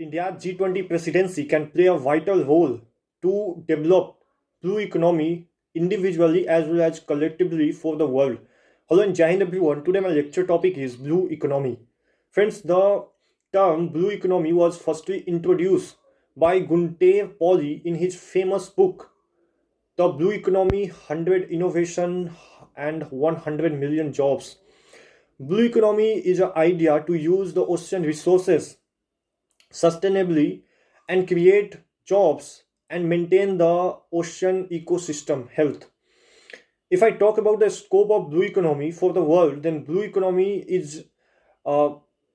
India's G20 presidency can play a vital role to develop blue economy individually as well as collectively for the world. Hello and Jai Hind everyone. Today my lecture topic is blue economy. Friends, the term blue economy was firstly introduced by Gunter Pauli in his famous book, The Blue Economy 100 Innovation and 100 Million Jobs. Blue economy is an idea to use the ocean resources sustainably and create jobs and maintain the ocean ecosystem health. If I talk about the scope of blue economy for the world, then blue economy is uh,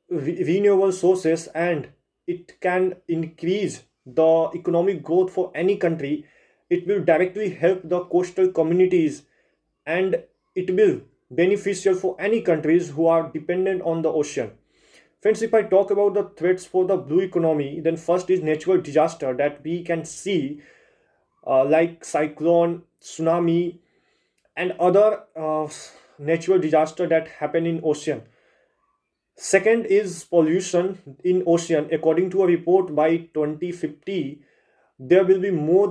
renewable sources and it can increase the economic growth for any country. It will directly help the coastal communities and it will beneficial for any countries who are dependent on the ocean. Friends, if I talk about the threats for the blue economy, then first is natural disaster that we can see, like cyclone, tsunami, and other natural disaster that happen in ocean. Second is pollution in ocean. According to a report by 2050, there will be more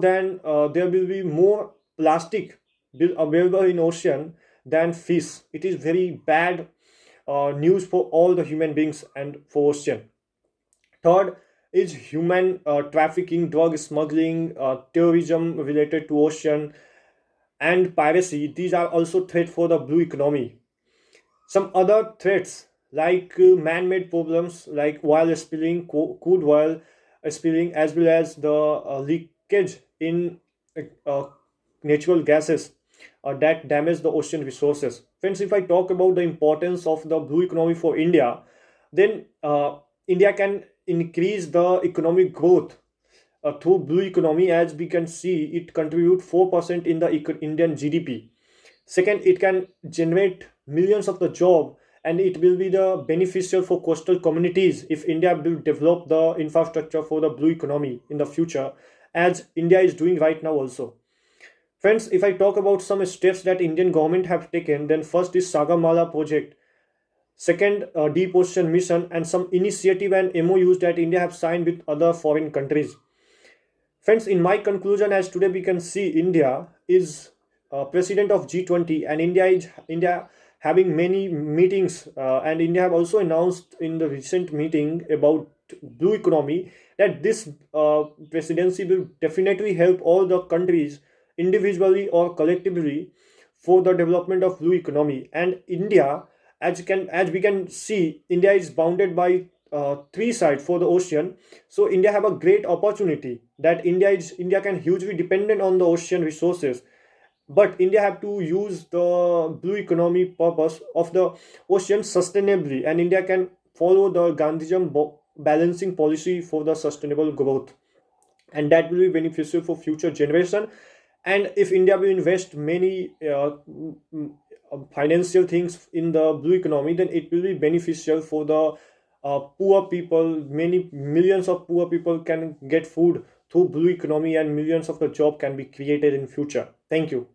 plastic available in ocean than fish. It is very bad news for all the human beings and for ocean. Third is human trafficking, drug smuggling, terrorism related to ocean, and piracy. These are also threat for the blue economy. Some other threats like man-made problems like oil spilling, crude oil spilling, as well as the leakage in uh, natural gases that damage the ocean resources. Friends, if I talk about the importance of the blue economy for India, then India can increase the economic growth through blue economy. As we can see, it contribute 4% in the Indian GDP. Second, it can generate millions of the job and it will be the beneficial for coastal communities if India will develop the infrastructure for the blue economy in the future, as India is doing right now also. Friends, if I talk about some steps that Indian government have taken, then first is Sagamala project. Second, deep ocean mission and some initiative and MOUs that India have signed with other foreign countries. Friends, in my conclusion, as today we can see, India is president of G20, and India having many meetings, and India have also announced in the recent meeting about blue economy that this presidency will definitely help all the countries individually or collectively for the development of blue economy. And India, as we can see, India is bounded by three sides for the ocean. So India have a great opportunity that India can hugely dependent on the ocean resources, but India have to use the blue economy purpose of the ocean sustainably, and India can follow the Gandhism balancing policy for the sustainable growth, and that will be beneficial for future generation. And if India will invest many financial things in the blue economy, then it will be beneficial for the poor people. Many millions of poor people can get food through blue economy and millions of the job can be created in future. Thank you.